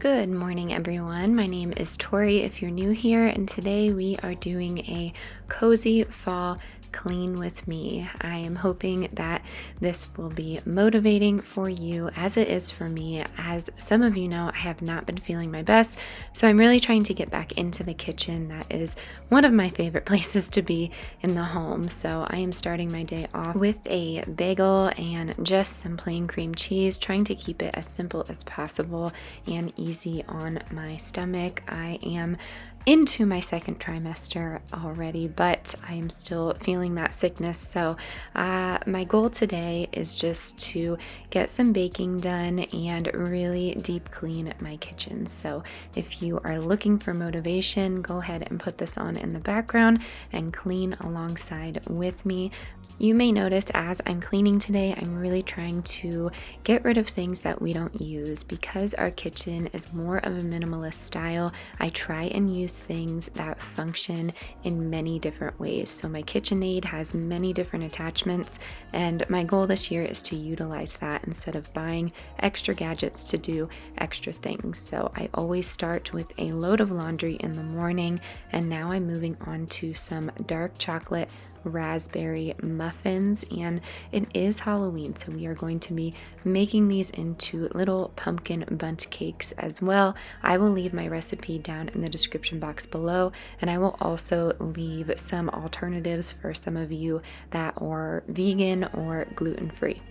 Good morning, everyone. My name is Tori if you're new here, and today we are doing a cozy fall clean with me. I am hoping that this will be motivating for you as it is for me. As some of you know, I have not been feeling my best, so I'm really trying to get back into the kitchen. That is one of my favorite places to be in the home. So I am starting my day off with a bagel and just some plain cream cheese, trying to keep it as simple as possible and easy on my stomach. I am into my second trimester already, but I am still feeling that sickness. So my goal today is just to get some baking done and really deep clean my kitchen. So if you are looking for motivation, go ahead and put this on in the background and clean alongside with me. You may notice as I'm cleaning today, I'm really trying to get rid of things that we don't use. Because our kitchen is more of a minimalist style, I try and use things that function in many different ways. So my KitchenAid has many different attachments, and my goal this year is to utilize that instead of buying extra gadgets to do extra things. So I always start with a load of laundry in the morning, and now I'm moving on to some dark chocolate raspberry muffins, and it is Halloween, so we are going to be making these into little pumpkin bundt cakes as well. I will leave my recipe down in the description box below, and I will also leave some alternatives for some of you that are vegan or gluten-free.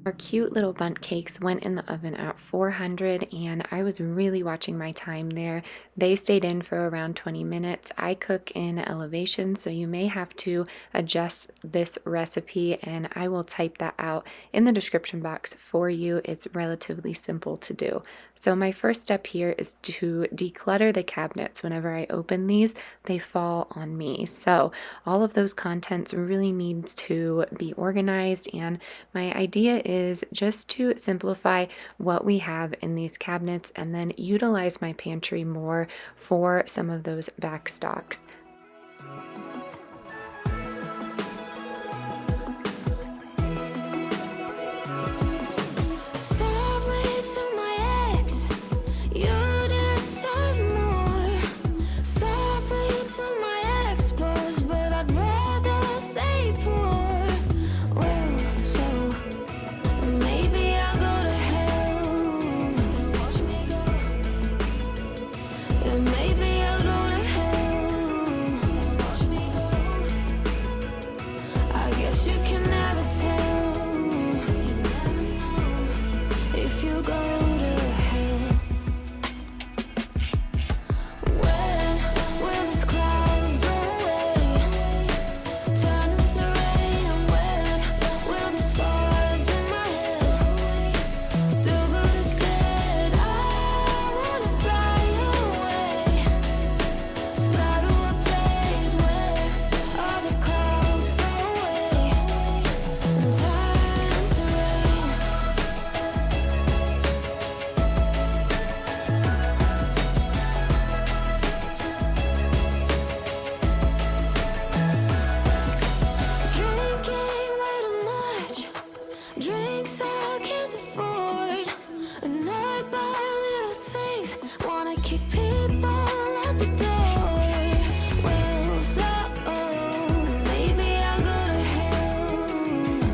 Our cute little bundt cakes went in the oven at 400, and I was really watching my time there. They stayed in for around 20 minutes. I cook in elevation, so you may have to adjust this recipe, and I will type that out in the description box for you. It's relatively simple to do. So my first step here is to declutter the cabinets. Whenever I open these, they fall on me. So all of those contents really need to be organized, and my idea is just to simplify what we have in these cabinets and then utilize my pantry more for some of those back stocks. surrounded by little things. Wanna kick people out the door. Well, so maybe I'll go to hell.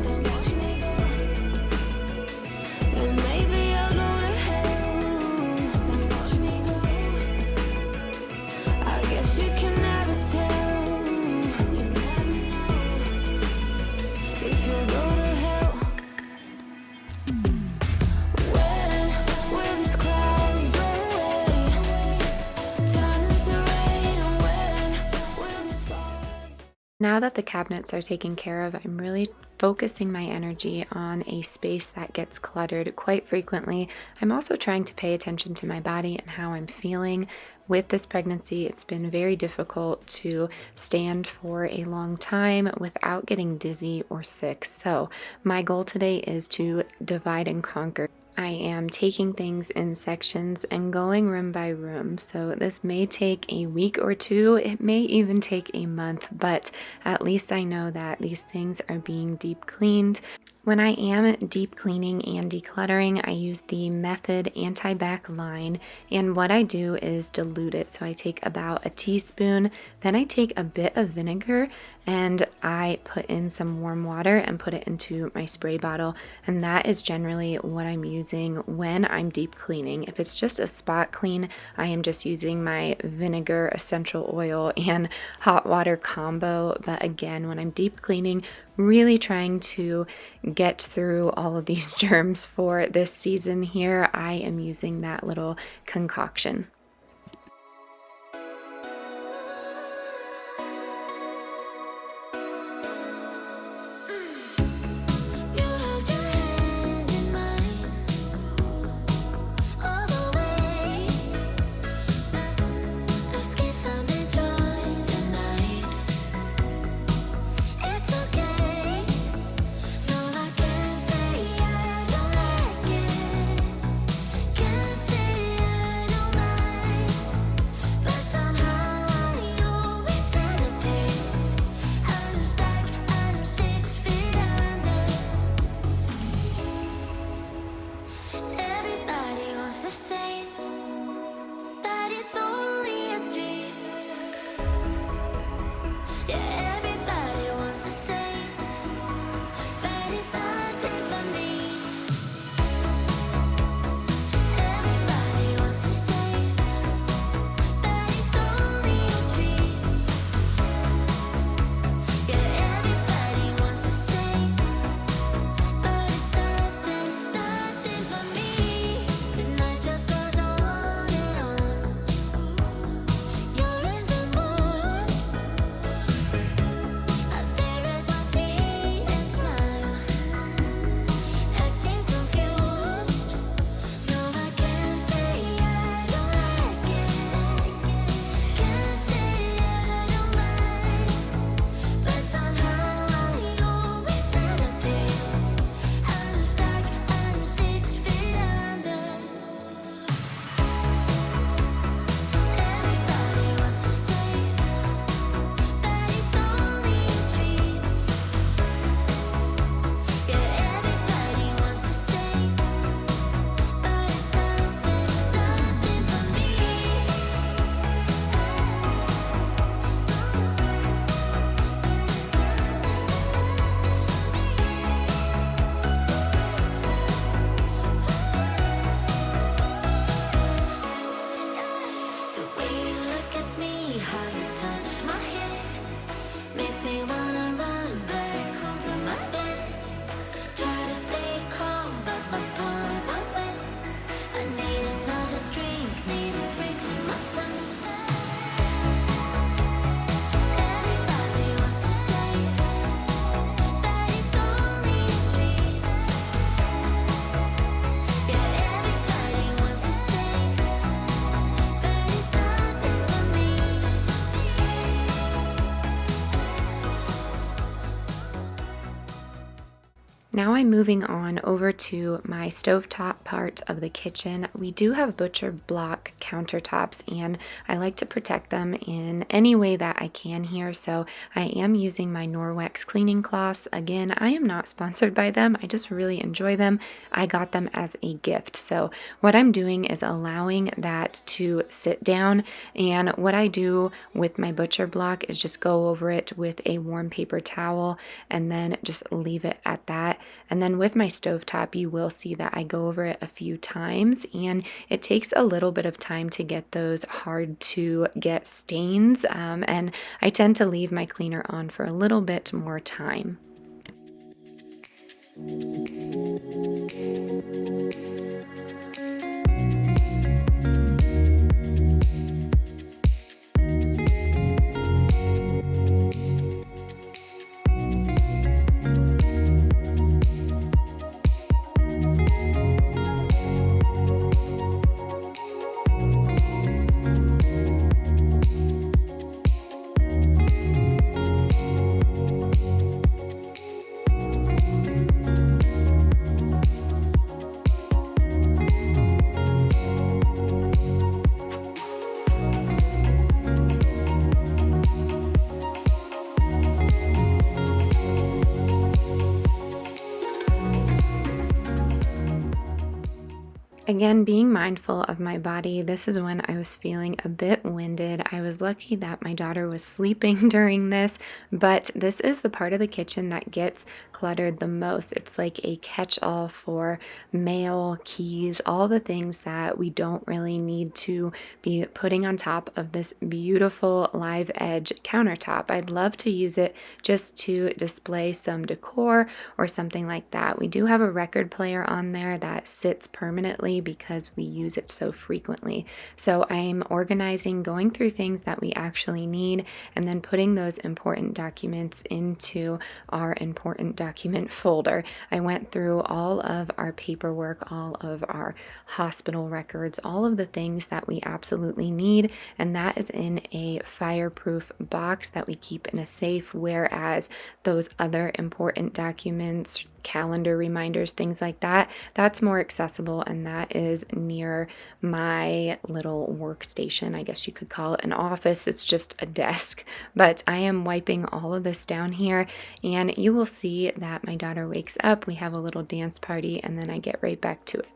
Then watch me go. And maybe I'll go to hell. Then watch me go. I guess you can never tell. You never know if you'll go to hell. When will these clouds go away? Turn into rain, and when will the stars? Now that the cabinets are taken care of, I'm really focusing my energy on a space that gets cluttered quite frequently. I'm also trying to pay attention to my body and how I'm feeling. With this pregnancy, it's been very difficult to stand for a long time without getting dizzy or sick. So my goal today is to divide and conquer. I am taking things in sections and going room by room. So this may take a week or two. It may even take a month, but at least I know that these things are being deep cleaned. When I am deep cleaning and decluttering, I use the Method anti-back line, and what I do is dilute it. So I take about a teaspoon, then I take a bit of vinegar and I put in some warm water and put it into my spray bottle, and that is generally what I'm using when I'm deep cleaning. If it's just a spot clean, I am just using my vinegar, essential oil, and hot water combo. But again, when I'm deep cleaning, really trying to get through all of these germs for this season here, I am using that little concoction. You held your hand in mine all the way. Ask if I may join the night. It's okay. No, I can't say I don't like it. Can't say I don't mind. Now I'm moving on over to my stovetop part of the kitchen. We do have butcher block countertops, and I like to protect them in any way that I can here. So I am using my Norwex cleaning cloths. Again, I am not sponsored by them. I just really enjoy them. I got them as a gift. So what I'm doing is allowing that to sit down. And what I do with my butcher block is just go over it with a warm paper towel and then just leave it at that. And then with my stovetop, you will see that I go over it a few times, and it takes a little bit of time to get those hard to get stains. And I tend to leave my cleaner on for a little bit more time. Again, being mindful of my body, this is when I was feeling a bit winded. I was lucky that my daughter was sleeping during this, but this is the part of the kitchen that gets cluttered the most. It's like a catch-all for mail, keys, all the things that we don't really need to be putting on top of this beautiful live edge countertop. I'd love to use it just to display some decor or something like that. We do have a record player on there that sits permanently because we use it so frequently. So I'm organizing, going through things that we actually need, and then putting those important documents into our important document folder. I went through all of our paperwork, all of our hospital records, all of the things that we absolutely need, and that is in a fireproof box that we keep in a safe, whereas those other important documents, calendar reminders, things like that, that's more accessible, and that is near my little workstation. I guess you could call it an office. It's just a desk, but I am wiping all of this down here, and you will see that my daughter wakes up, we have a little dance party, and then I get right back to it.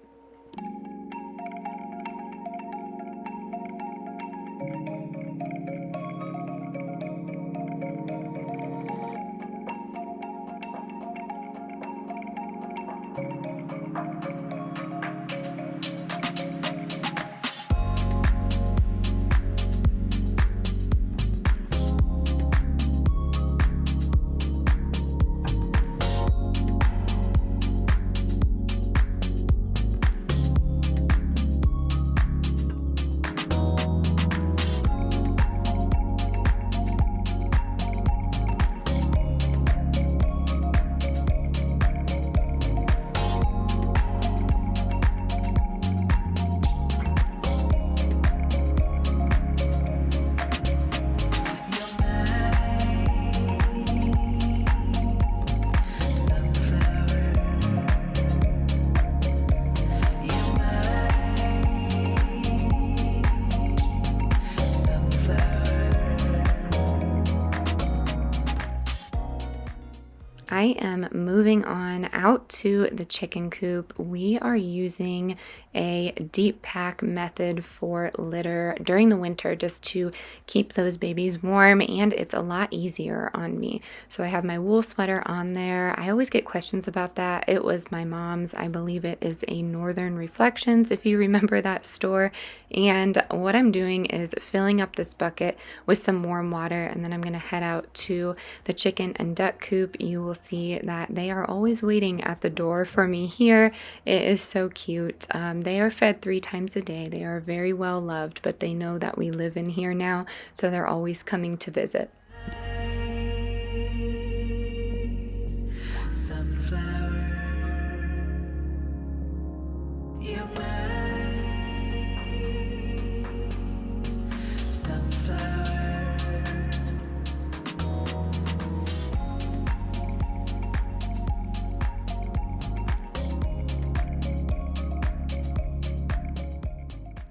I am moving on out to the chicken coop. We are using a deep pack method for litter during the winter just to keep those babies warm, and it's a lot easier on me. So I have my wool sweater on there. I always get questions about that. It was my mom's. I believe it is a Northern Reflections, if you remember that store. And what I'm doing is filling up this bucket with some warm water, and then I'm going to head out to the chicken and duck coop. You will see that they are always waiting at the door for me here. It is so cute. They are fed 3 times a day. They are very well loved, but they know that we live in here now, so they're always coming to visit.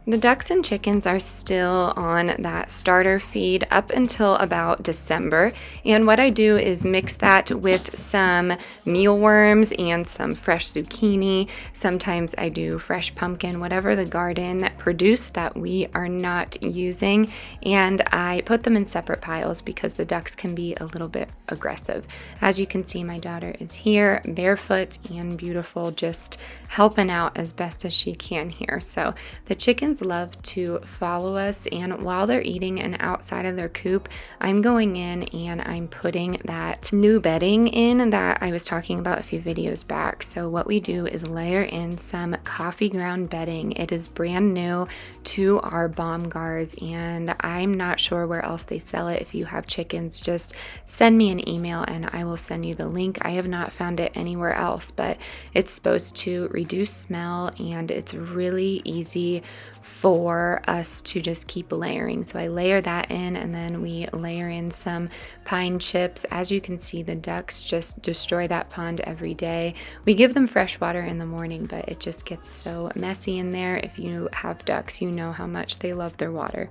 The ducks and chickens are still on that starter feed up until about December. And what I do is mix that with some mealworms and some fresh zucchini. Sometimes I do fresh pumpkin, whatever the garden produced that we are not using. And I put them in separate piles because the ducks can be a little bit aggressive. As you can see, my daughter is here, barefoot and beautiful, just helping out as best as she can here. So the chickens love to follow us, and while they're eating and outside of their coop, I'm going in and I'm putting that new bedding in that I was talking about a few videos back. So what we do is layer in some coffee ground bedding. It is brand new to our bomb guards, and I'm not sure where else they sell it. If you have chickens, just send me an email and I will send you the link. I have not found it anywhere else, but it's supposed to reduce smell, and it's really easy for us to just keep layering. So I layer that in, and then we layer in some pine chips. As you can see, the ducks just destroy that pond every day. We give them fresh water in the morning, but it just gets so messy in there. If you have ducks, you know how much they love their water.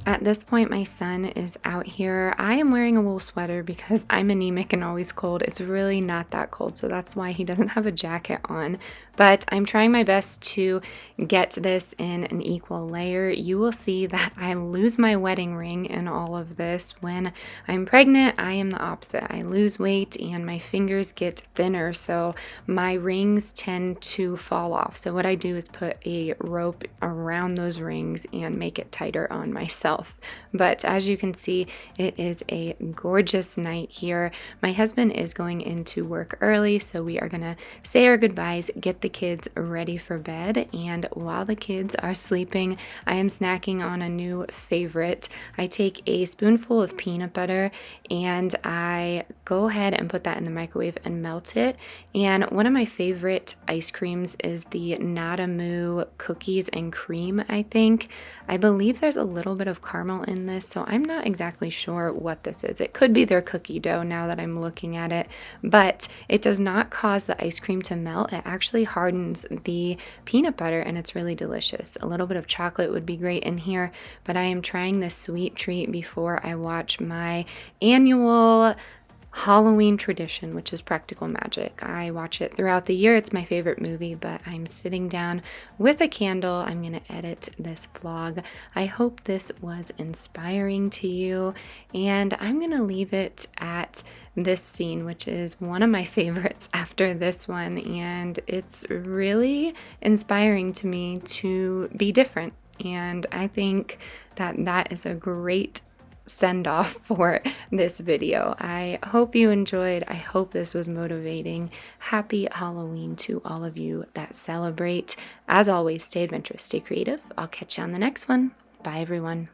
At this point, my son is out here. I am wearing a wool sweater because I'm anemic and always cold. It's really not that cold, so that's why he doesn't have a jacket on. But I'm trying my best to get this in an equal layer. You will see that I lose my wedding ring in all of this. When I'm pregnant, I am the opposite. I lose weight and my fingers get thinner, so my rings tend to fall off. So what I do is put a rope around those rings and make it tighter on myself. But as you can see, it is a gorgeous night here. My husband is going into work early, so we are gonna say our goodbyes, get the kids ready for bed, and while the kids are sleeping, I am snacking on a new favorite. I take a spoonful of peanut butter and I go ahead and put that in the microwave and melt it. And one of my favorite ice creams is the Nadamu cookies and cream, I think. I believe there's a little bit of caramel in this, so I'm not exactly sure what this is. It could be their cookie dough now that I'm looking at it, but it does not cause the ice cream to melt. It actually hardens the peanut butter and it's really delicious. A little bit of chocolate would be great in here, but I am trying this sweet treat before I watch my annual Halloween tradition, which is Practical Magic. I watch it throughout the year. It's my favorite movie, but I'm sitting down with a candle. I'm going to edit this vlog. I hope this was inspiring to you, and I'm going to leave it at this scene, which is one of my favorites after this one, and it's really inspiring to me to be different, and I think that that is a great send off for this video. I hope you enjoyed. I hope this was motivating. Happy Halloween to all of you that celebrate. As always, stay adventurous, stay creative. I'll catch you on the next one. Bye, everyone.